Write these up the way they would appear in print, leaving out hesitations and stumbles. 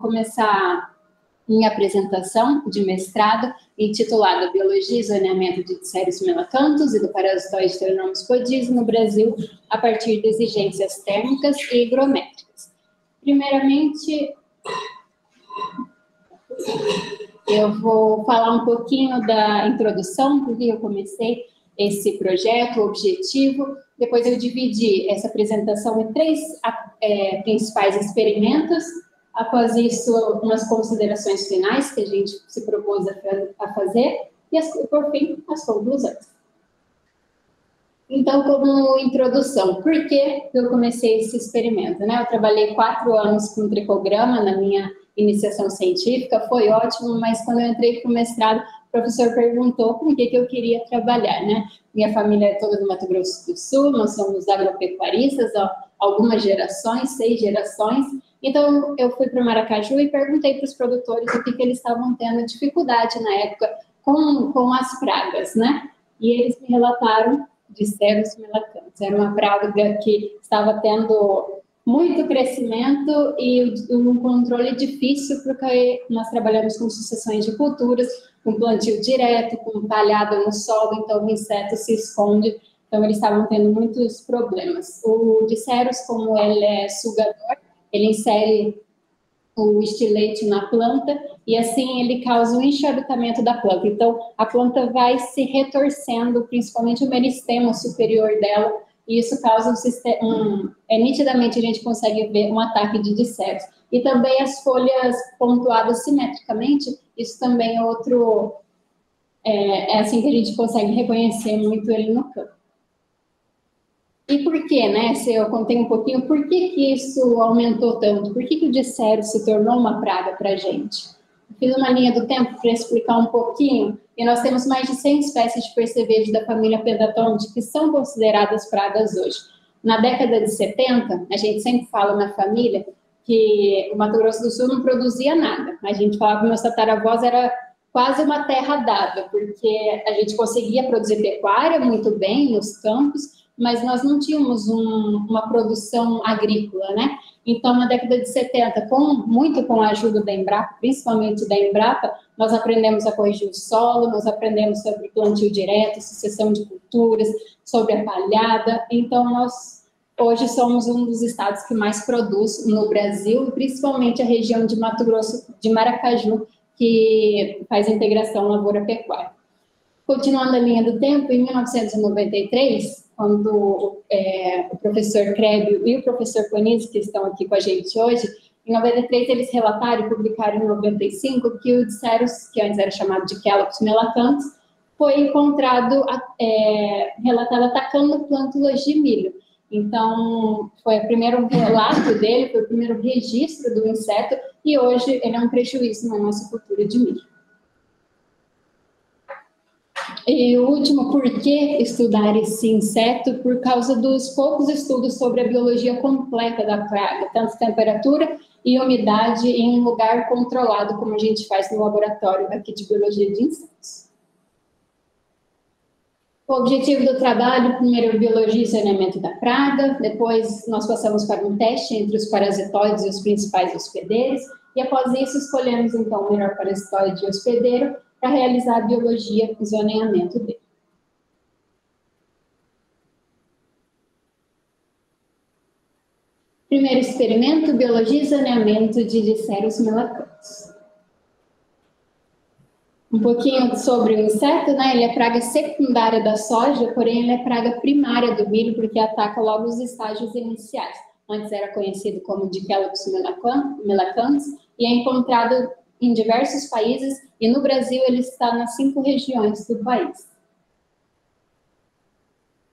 começar minha apresentação de mestrado, intitulada Biologia e Zoneamento de Dicérios melacanthus e do parasitoide Pteronomus podis no Brasil, a partir de exigências térmicas e higrométricas. Primeiramente, eu vou falar um pouquinho da introdução, porque eu comecei esse projeto, o objetivo. Depois eu dividi essa apresentação em 3 principais experimentos. Após isso, umas considerações finais que a gente se propôs a fazer. E, por fim, as conclusões. Então, como introdução, por que eu comecei esse experimento, né? Eu trabalhei 4 anos com tricograma na minha iniciação científica, foi ótimo, mas quando eu entrei para o mestrado, o professor perguntou com o que eu queria trabalhar, né? Minha família é toda do Mato Grosso do Sul, nós somos agropecuaristas há algumas gerações, 6 gerações. Então, eu fui para Maracaju e perguntei para os produtores o que eles estavam tendo dificuldade na época com as pragas, né? E eles me relataram Dicérios melacanthus. Era uma praga que estava tendo muito crescimento e um controle difícil, porque nós trabalhamos com sucessões de culturas, com plantio direto, com talhada no solo, então o inseto se esconde, então eles estavam tendo muitos problemas. O Dicérios, como ele é sugador, ele insere o estilete na planta e assim ele causa um enxarutamento da planta. Então, a planta vai se retorcendo, principalmente o meristema superior dela, e isso causa nitidamente a gente consegue ver um ataque de Dicérios. E também as folhas pontuadas simetricamente, isso também é outro, é assim que a gente consegue reconhecer muito ele no campo. E por que, né? Se eu contei um pouquinho, por que isso aumentou tanto? Por que o Dicério se tornou uma praga para a gente? Eu fiz uma linha do tempo para explicar um pouquinho, e nós temos mais de 100 espécies de percevejo da família Pentatonidae que são consideradas pragas hoje. Na década de 70, a gente sempre fala na família que o Mato Grosso do Sul não produzia nada. A gente falava que meus tataravós era quase uma terra dada, porque a gente conseguia produzir pecuária muito bem nos campos, mas nós não tínhamos uma produção agrícola, né? Então, na década de 70, muito com a ajuda da Embrapa, principalmente da Embrapa, nós aprendemos a corrigir o solo, nós aprendemos sobre plantio direto, sucessão de culturas, sobre a palhada. Então, nós hoje somos um dos estados que mais produz no Brasil, principalmente a região de Mato Grosso, de Maracaju, que faz a integração lavoura-pecuária. Continuando a linha do tempo, em 1993, quando o professor Krebio e o professor Conizzi, que estão aqui com a gente hoje, em 93 eles relataram e publicaram em 95 que o Dicérios, que antes era chamado de Calopus melacanthus, foi encontrado, relatado atacando plântulas de milho. Então, foi o primeiro relato dele, foi o primeiro registro do inseto, e hoje ele é um prejuízo na nossa cultura de milho. E o último, por que estudar esse inseto? Por causa dos poucos estudos sobre a biologia completa da praga, tanto temperatura e umidade em um lugar controlado, como a gente faz no laboratório aqui de biologia de insetos. O objetivo do trabalho, primeiro, biologia e zoneamento da praga, depois nós passamos para um teste entre os parasitoides e os principais hospedeiros, e após isso escolhemos, então, o melhor parasitoide e hospedeiro para realizar a biologia e zoneamento dele. Primeiro experimento, biologia e zoneamento de Dicérios melacanthus. Um pouquinho sobre o inseto, né? Ele é praga secundária da soja, porém ele é praga primária do milho, porque ataca logo os estágios iniciais. Antes era conhecido como Dicalopus melacanthus, e é encontrado em diversos países, e no Brasil ele está nas 5 regiões do país.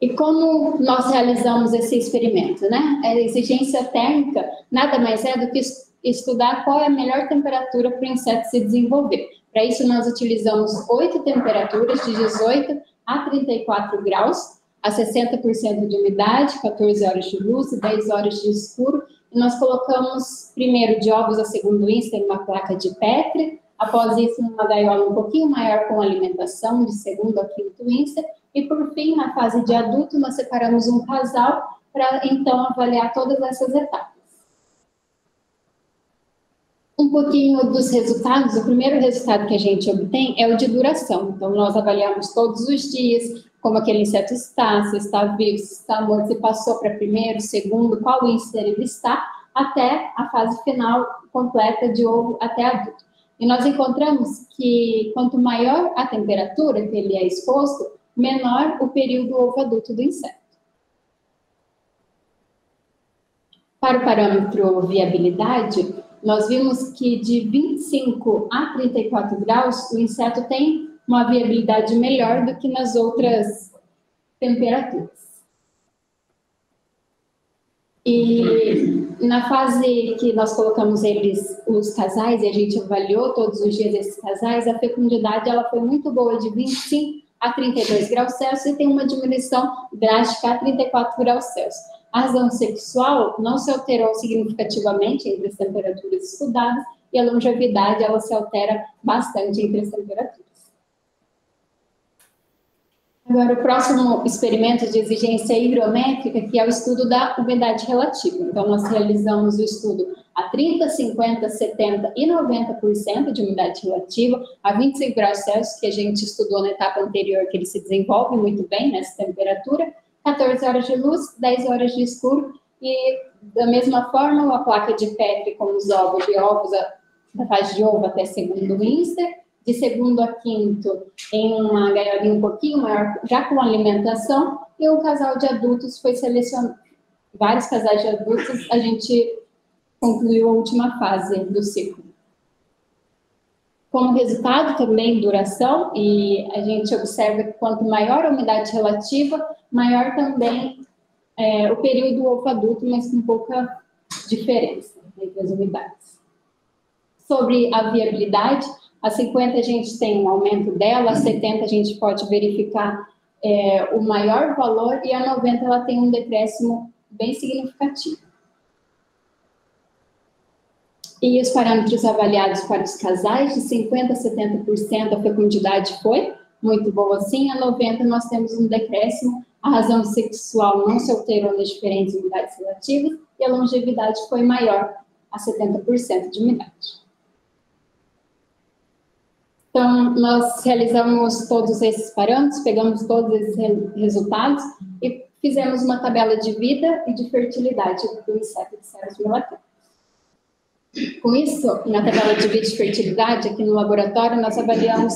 E como nós realizamos esse experimento, né? A exigência térmica nada mais é do que estudar qual é a melhor temperatura para o inseto se desenvolver. Para isso, nós utilizamos 8 temperaturas, de 18 a 34 graus, a 60% de umidade, 14 horas de luz e 10 horas de escuro. E nós colocamos primeiro de ovos a segundo insta em uma placa de Petri, após isso uma gaiola um pouquinho maior com alimentação, de segundo a quinto insta, e por fim, na fase de adulto, nós separamos um casal para então avaliar todas essas etapas. Um pouquinho dos resultados. O primeiro resultado que a gente obtém é o de duração. Então, nós avaliamos todos os dias como aquele inseto está, se está vivo, se está morto, se passou para primeiro, segundo, qual índice ele está, até a fase final completa de ovo até adulto. E nós encontramos que quanto maior a temperatura que ele é exposto, menor o período ovo adulto do inseto. Para o parâmetro viabilidade, nós vimos que de 25 a 34 graus, o inseto tem uma viabilidade melhor do que nas outras temperaturas. E na fase que nós colocamos eles, os casais, e a gente avaliou todos os dias esses casais, a fecundidade ela foi muito boa, de 25 a 32 graus Celsius, e tem uma diminuição drástica a 34 graus Celsius. A razão sexual não se alterou significativamente entre as temperaturas estudadas, e a longevidade ela se altera bastante entre as temperaturas. Agora, o próximo experimento de exigência higrométrica, que é o estudo da umidade relativa. Então, nós realizamos o estudo a 30, 50, 70 e 90% de umidade relativa, a 25 graus Celsius, que a gente estudou na etapa anterior, que ele se desenvolve muito bem nessa temperatura, 14 horas de luz, 10 horas de escuro, e da mesma forma, uma placa de Petri com os ovos da fase de ovo até segundo Winster, de segundo a quinto em uma gaiolinha um pouquinho maior, já com alimentação, e um casal de adultos foi selecionado, vários casais de adultos, a gente concluiu a última fase do ciclo. Como resultado, também duração, e a gente observa que quanto maior a umidade relativa, maior também o período ovo adulto, mas com pouca diferença entre as umidades. Sobre a viabilidade, a 50 a gente tem um aumento dela, a 70 a gente pode verificar o maior valor, e a 90 ela tem um decréscimo bem significativo. E os parâmetros avaliados para os casais, de 50% a 70% a fecundidade foi muito boa sim, a 90% nós temos um decréscimo, a razão sexual não se alterou nas diferentes umidades relativas, e a longevidade foi maior, a 70% de umidade. Então, nós realizamos todos esses parâmetros, pegamos todos esses resultados e fizemos uma tabela de vida e de fertilidade do inseto de Cerus melacantha. Com isso, na tabela de vida e fertilidade, aqui no laboratório, nós avaliamos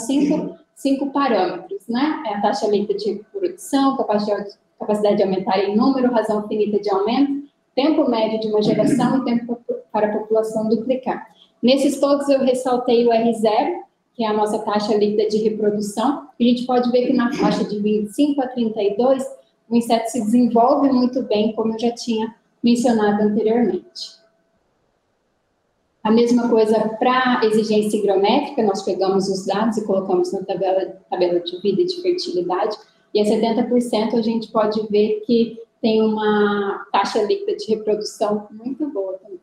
cinco parâmetros, né? A taxa líquida de reprodução, capacidade de aumentar em número, razão finita de aumento, tempo médio de uma geração e tempo para a população duplicar. Nesses todos eu ressaltei o R0, que é a nossa taxa líquida de reprodução. A gente pode ver que na faixa de 25 a 32, o inseto se desenvolve muito bem, como eu já tinha mencionado anteriormente. A mesma coisa para exigência higrométrica, nós pegamos os dados e colocamos na tabela de vida e de fertilidade, e a 70% a gente pode ver que tem uma taxa líquida de reprodução muito boa também.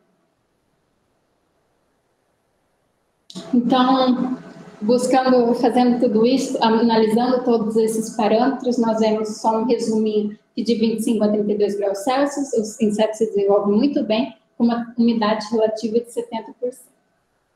Então, fazendo tudo isso, analisando todos esses parâmetros, nós vemos só um resuminho que de 25 a 32 graus Celsius, os insetos se desenvolvem muito bem, com uma umidade relativa de 70%.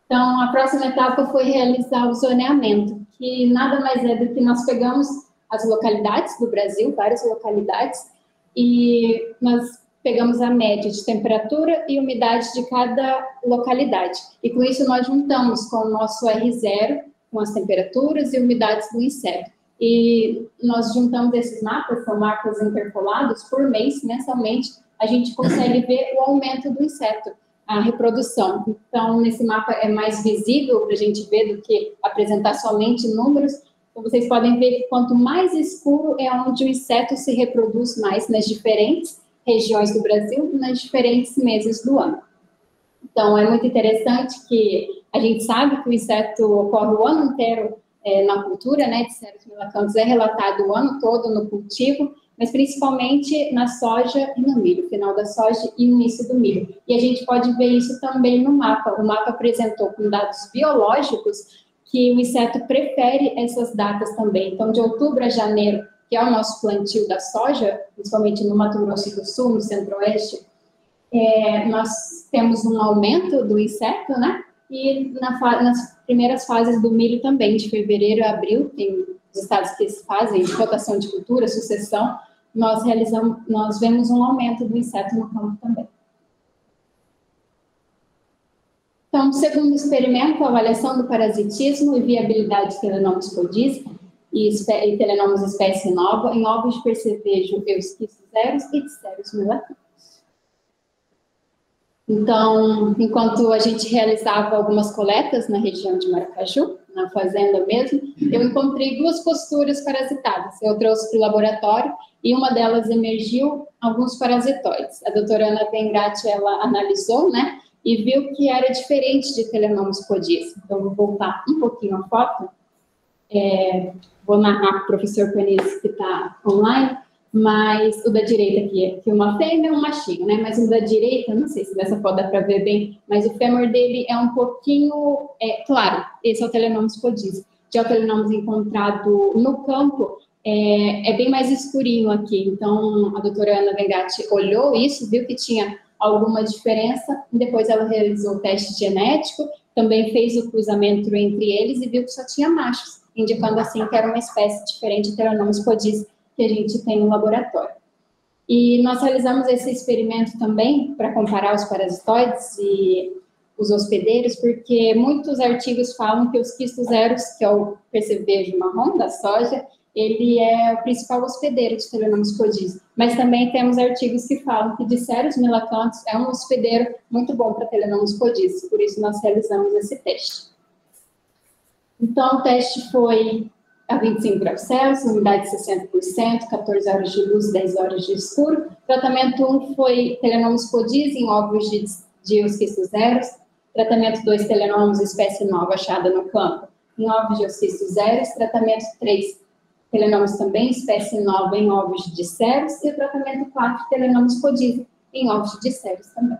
Então, a próxima etapa foi realizar o zoneamento, que nada mais é do que nós pegamos as localidades do Brasil, várias localidades, e nós pegamos a média de temperatura e umidade de cada localidade. E com isso nós juntamos com o nosso R0, com as temperaturas e umidades do inseto. E nós juntamos esses mapas, são mapas interpolados por mês, mensalmente, a gente consegue ver o aumento do inseto, a reprodução. Então, nesse mapa é mais visível para a gente ver do que apresentar somente números. Então, vocês podem ver que quanto mais escuro é onde o inseto se reproduz mais nas diferentes regiões do Brasil, nas diferentes meses do ano. Então, é muito interessante que a gente sabe que o inseto ocorre o ano inteiro na cultura, né, de Cerus melacantha, é relatado o ano todo no cultivo, mas principalmente na soja e no milho, final da soja e início do milho. E a gente pode ver isso também no mapa. O mapa apresentou com dados biológicos que o inseto prefere essas datas também. Então, de outubro a janeiro, que é o nosso plantio da soja, principalmente no Mato Grosso do Sul, no Centro-Oeste, nós temos um aumento do inseto, né? e nas primeiras fases do milho também, de fevereiro a abril, tem os estados que fazem rotação de cultura, sucessão, nós vemos um aumento do inseto no campo também. Então, segundo experimento, a avaliação do parasitismo e viabilidade de Telenomus podis e Telenomus espécie nova em ovos de percevejo eusquistozeros e Dicerius melacanthus. Então, enquanto a gente realizava algumas coletas na região de Maracaju, na fazenda mesmo, eu encontrei duas posturas parasitadas. Eu trouxe para o laboratório e uma delas emergiu alguns parasitoides. A doutora Ana Vengrati, ela analisou, né, e viu que era diferente de Telenomus podis. Então, vou voltar um pouquinho a foto. Vou narrar para o professor Panis, que está online, mas o da direita aqui é uma fêmea e um machinho, né? Mas o da direita, não sei se dessa foto dá para ver bem, mas o fêmur dele é um pouquinho, claro, esse é o Telenomus podis. Já o Telenomus encontrado no campo é bem mais escurinho aqui. Então, a doutora Ana Vengati olhou isso, viu que tinha alguma diferença, e depois ela realizou o teste genético, também fez o cruzamento entre eles e viu que só tinha machos, indicando assim que era uma espécie diferente de Telenomus podis que a gente tem no laboratório. E nós realizamos esse experimento também para comparar os parasitoides e os hospedeiros, porque muitos artigos falam que os quistozeros, que é o percevejo marrom da soja, ele é o principal hospedeiro de Telenomus podis. Mas também temos artigos que falam que Dicerius melacanthus é um hospedeiro muito bom para Telenomus podis, por isso nós realizamos esse teste. Então, o teste foi a 25 graus Celsius, umidade de 60%, 14 horas de luz, 10 horas de escuro. Tratamento 1 foi Telenomus podis em ovos de eusquistozeros. Tratamento 2, Telenomus espécie nova achada no campo em ovos de eusquistozeros. Tratamento 3, Telenomus também espécie nova em ovos de Dicerius. E o tratamento 4, Telenomus podis em ovos de Dicerius também.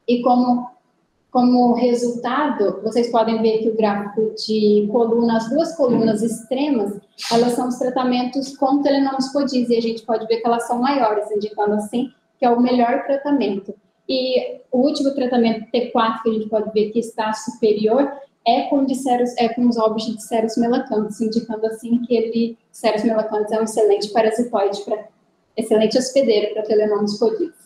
E como resultado, vocês podem ver que o gráfico de coluna, as duas colunas extremas, elas são os tratamentos com Telenomus podis, e a gente pode ver que elas são maiores, indicando assim que é o melhor tratamento. E o último tratamento, T4, que a gente pode ver que está superior, é com os ovos de Dicerius melacanthus, indicando assim que Dicerius melacanthus é um excelente parasitoide, excelente hospedeiro para Telenomus podis.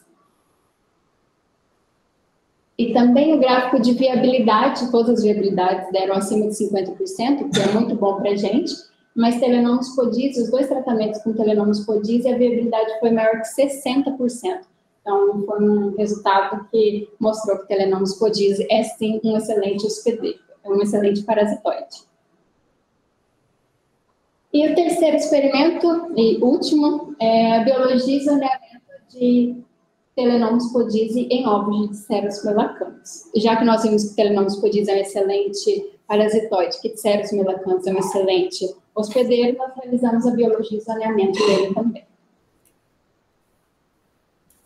E também o gráfico de viabilidade, todas as viabilidades deram acima de 50%, que é muito bom para a gente, mas Telenomus podis, os dois tratamentos com Telenomus podis, a viabilidade foi maior que 60%. Então, foi um resultado que mostrou que Telenomus podis é, sim, um excelente hospedeiro, um excelente parasitoide. E o terceiro experimento, e último, é a biologia e zoneamento de Telenomus podis em ovos de Dicerius melacanthus. Já que nós vimos que Telenomus podis é um excelente parasitoide, que Dicerius melacanthus é um excelente hospedeiro, nós realizamos a biologia e zoneamento dele também.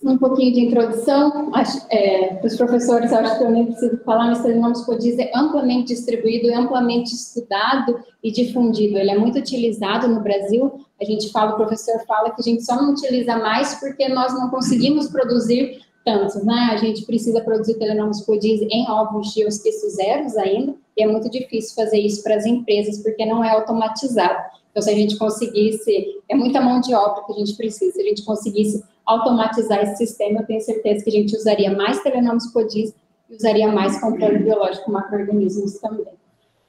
Um pouquinho de introdução, para os professores, acho que eu nem preciso falar, mas Telenomus podis é amplamente distribuído, é amplamente estudado e difundido. Ele é muito utilizado no Brasil. A gente fala, o professor fala que a gente só não utiliza mais porque nós não conseguimos produzir tantos, né? A gente precisa produzir Telenomus podis em ovos de eusquistozeros ainda, e é muito difícil fazer isso para as empresas porque não é automatizado. Então, se a gente conseguisse, é muita mão de obra que a gente precisa, se a gente conseguisse automatizar esse sistema, eu tenho certeza que a gente usaria mais Telenomus podis e usaria mais controle biológico macro-organismos também.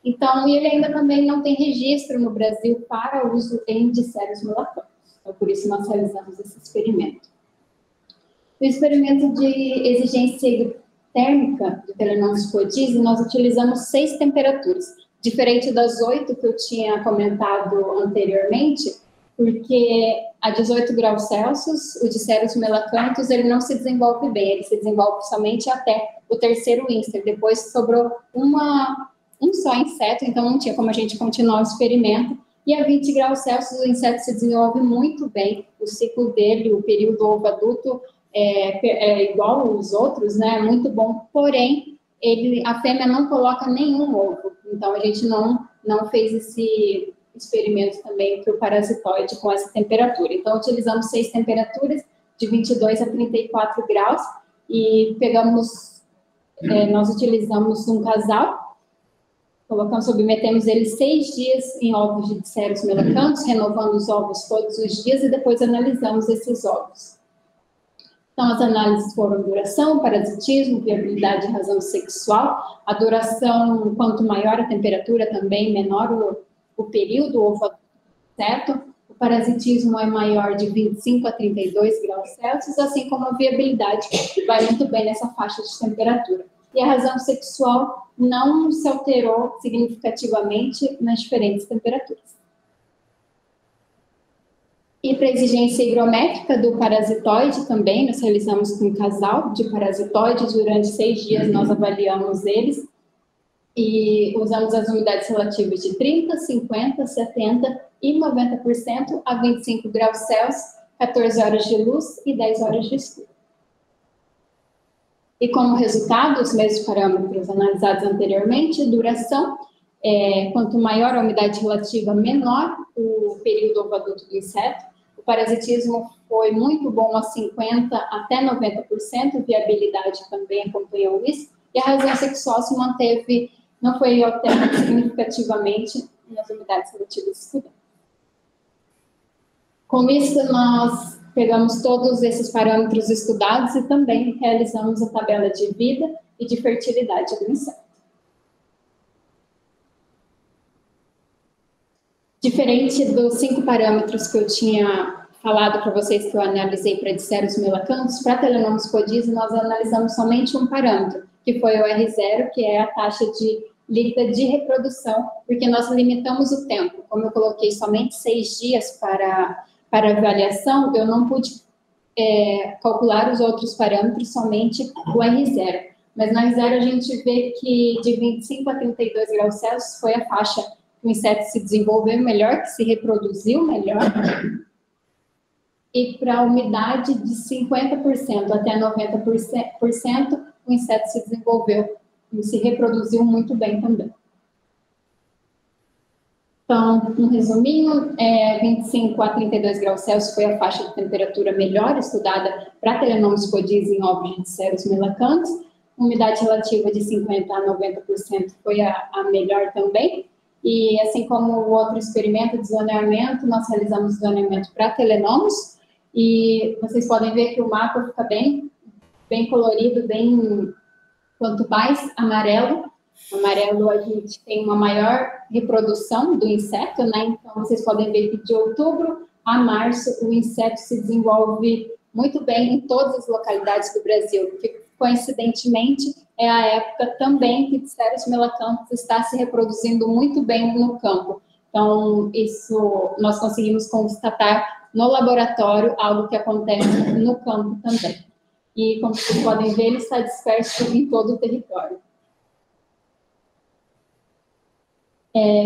Então, ele ainda também não tem registro no Brasil para uso em Dicerius melacanthus. Então, por isso nós realizamos esse experimento. O experimento de exigência térmica de Telenomus podis, nós utilizamos 6 temperaturas, diferente das 8 que eu tinha comentado anteriormente, porque a 18 graus Celsius, o Dicerius melacanthus, ele não se desenvolve bem, ele se desenvolve somente até o terceiro instar, depois sobrou um só inseto, então não tinha como a gente continuar o experimento, e a 20 graus Celsius o inseto se desenvolve muito bem, o ciclo dele, o período ovo-adulto é igual aos outros, né, muito bom, porém, a fêmea não coloca nenhum ovo, então a gente não fez esse experimento também para o parasitoide com essa temperatura. Então, utilizamos 6 temperaturas, de 22 a 34 graus, e pegamos nós utilizamos um casal, submetemos eles 6 dias em ovos de Dicerius melacanthus, renovando os ovos todos os dias e depois analisamos esses ovos. Então, as análises foram duração, parasitismo, viabilidade e razão sexual. A duração, quanto maior a temperatura, também menor o período ovoador, certo? O parasitismo é maior de 25 a 32 graus Celsius, assim como a viabilidade, que vai muito bem nessa faixa de temperatura. E a razão sexual não se alterou significativamente nas diferentes temperaturas. E para a exigência higrométrica do parasitoide também, nós realizamos com um casal de parasitoides, durante 6 dias nós avaliamos eles, e usamos as umidades relativas de 30%, 50%, 70% e 90% a 25 graus Celsius, 14 horas de luz e 10 horas de escuro. E como resultado, os mesmos parâmetros analisados anteriormente, duração, quanto maior a umidade relativa, menor o período ovoadulto do inseto. O parasitismo foi muito bom a 50% até 90%, viabilidade também acompanhou isso, e a razão sexual se manteve, não foi alterada significativamente nas umidades relativas estudadas. Com isso, nós pegamos todos esses parâmetros estudados e também realizamos a tabela de vida e de fertilidade do inseto. Diferente dos 5 parâmetros que eu tinha falado para vocês que eu analisei para Dicerius melacanthus, para Telenomus podise nós analisamos somente um parâmetro, que foi o R0, que é a taxa de líquida de reprodução, porque nós limitamos o tempo. Como eu coloquei somente 6 dias para avaliação, eu não pude calcular os outros parâmetros, somente o R0. Mas no R0 a gente vê que de 25 a 32 graus Celsius foi a faixa que o inseto se desenvolveu melhor, que se reproduziu melhor. E para a umidade de 50% até 90%, o inseto se desenvolveu e se reproduziu muito bem também. Então, um resuminho, 25 a 32 graus Celsius foi a faixa de temperatura melhor estudada para Telenomus podise em ovos de Dicerius melacanthus. Umidade relativa de 50 a 90% foi a melhor também. E assim como o outro experimento de zoneamento, nós realizamos zoneamento para Telenomus. E vocês podem ver que o mapa fica bem colorido, quanto mais amarelo a gente tem uma maior reprodução do inseto, né? Então, vocês podem ver que de outubro a março o inseto se desenvolve muito bem em todas as localidades do Brasil, que coincidentemente é a época também que Dicerius melacanthus está se reproduzindo muito bem no campo. Então, isso nós conseguimos constatar no laboratório, algo que acontece no campo também. E, como vocês podem ver, ele está disperso em todo o território.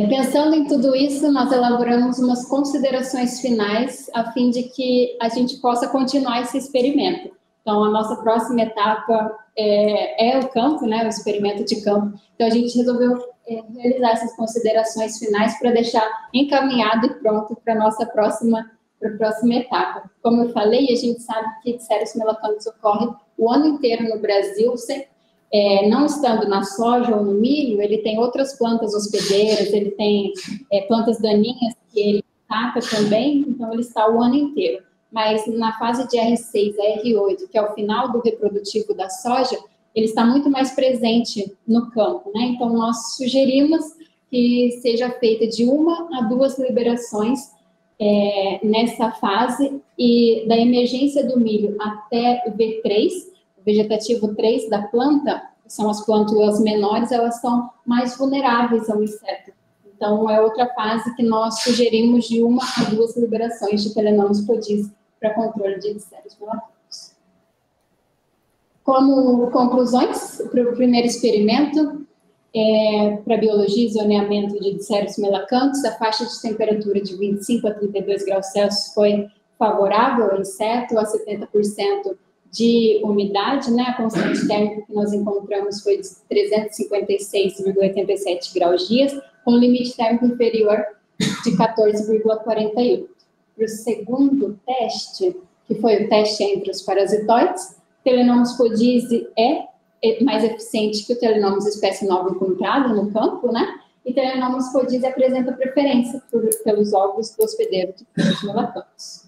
Pensando em tudo isso, nós elaboramos umas considerações finais a fim de que a gente possa continuar esse experimento. Então, a nossa próxima etapa é o campo, né, o experimento de campo. Então, a gente resolveu realizar essas considerações finais para deixar encaminhado e pronto para a nossa próxima etapa. Como eu falei, a gente sabe que Dicerius melacanthus ocorre o ano inteiro no Brasil, não estando na soja ou no milho, ele tem outras plantas hospedeiras, ele tem plantas daninhas que ele ataca também, então ele está o ano inteiro. Mas na fase de R6 a R8, que é o final do reprodutivo da soja, ele está muito mais presente no campo, né? Então, nós sugerimos que seja feita de 1 a 2 liberações nessa fase, e da emergência do milho até o V3, o vegetativo 3 da planta, são as plântulas menores, elas são mais vulneráveis ao inseto. Então, é outra fase que nós sugerimos de 1 a 2 liberações de Telenomus podise para controle de Dicerius melacanthus. Como conclusões, para o primeiro experimento, para biologia e zoneamento de Dicerius melacanthus, a faixa de temperatura de 25 a 32 graus Celsius foi favorável ao inseto, a 70% de umidade, né? A constante térmica que nós encontramos foi de 356,87 graus dias, com limite térmico inferior de 14,48. Para o segundo teste, que foi o teste entre os parasitoides, Telenomus podise é mais eficiente que o Telenomus espécie nova encontrada no campo, né? E Telenomus codise apresenta preferência pelos ovos do hospedeiro de frutos melatonos.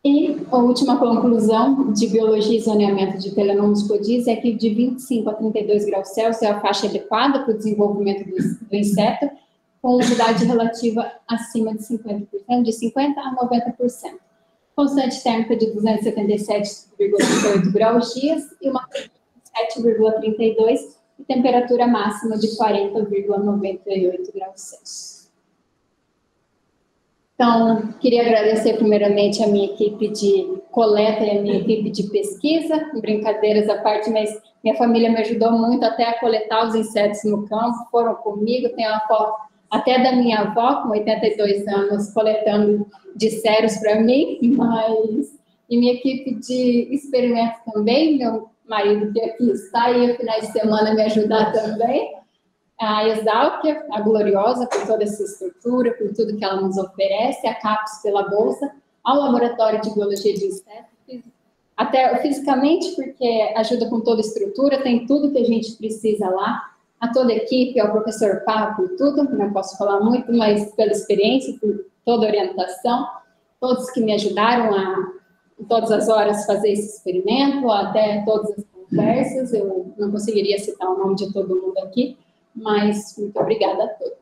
E a última conclusão de biologia e zoneamento de Telenomus codise é que de 25 a 32 graus Celsius é a faixa adequada para o desenvolvimento do inseto, com umidade relativa acima de 50%, de 50% a 90%. Constante térmica de 277,38 graus dias e uma 7,32 e temperatura máxima de 40,98 graus Celsius. Então, queria agradecer primeiramente a minha equipe de coleta e a minha equipe de pesquisa, brincadeiras à parte, mas minha família me ajudou muito até a coletar os insetos no campo, foram comigo, tem uma foto até da minha avó, com 82 anos, coletando disseiros para mim, e minha equipe de experimento também, meu marido que aqui está, e ao final de semana me ajudar também, a Exalquia, a Gloriosa, por toda essa estrutura, por tudo que ela nos oferece, a CAPES pela bolsa, ao Laboratório de Biologia de Insetos, até fisicamente, porque ajuda com toda a estrutura, tem tudo que a gente precisa lá, a toda a equipe, ao professor Parra por tudo, não posso falar muito, mas pela experiência, por toda a orientação, todos que me ajudaram a, em todas as horas, fazer esse experimento, até todas as conversas, eu não conseguiria citar o nome de todo mundo aqui, mas muito obrigada a todos.